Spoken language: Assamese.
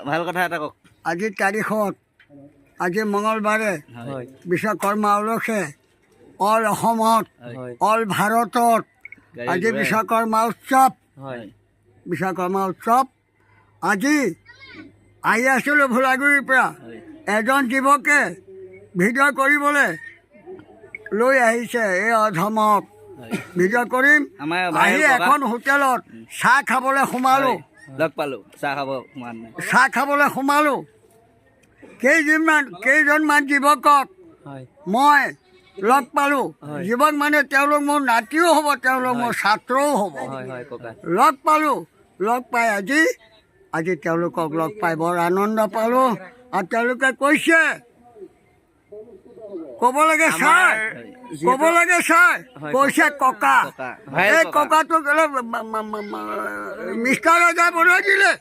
ভাল কথা এটা কওক। আজি তাৰিখত আজি মঙলবাৰে বিশ্বকৰ্মা উলসে অল অসমত অল ভাৰতত আজি বিশ্বকৰ্মা উৎসৱ। বিশ্বকৰ্মা উৎসৱ আজি আহি আছিলোঁ ভোলাগুৰিৰ পৰা। এজন যুৱকে ভিডিঅ' কৰিবলৈ লৈ আহিছে এই অধমক ভিডিঅ' কৰিম। আহি এখন হোটেলত চাহ খাবলৈ সোমালোঁ। লগ পালোঁ, চাহ খাবলৈ সোমালোঁ। কেইজনমান যুৱকক মই লগ পালোঁ। যুৱক মানে তেওঁলোক মোৰ নাতিও হ'ব, তেওঁলোক মোৰ ছাত্ৰও হ'ব। লগ পালোঁ। লগ পাই আজি তেওঁলোকক লগ পাই বৰ আনন্দ পালোঁ। আৰু তেওঁলোকে কৈছে ক'ব লাগে ছাৰ, ক'ব লাগে ছাৰ, কৈছে ককা। এই ককাটোক মিষ্টাৰ ৰজা বনাই দিলে।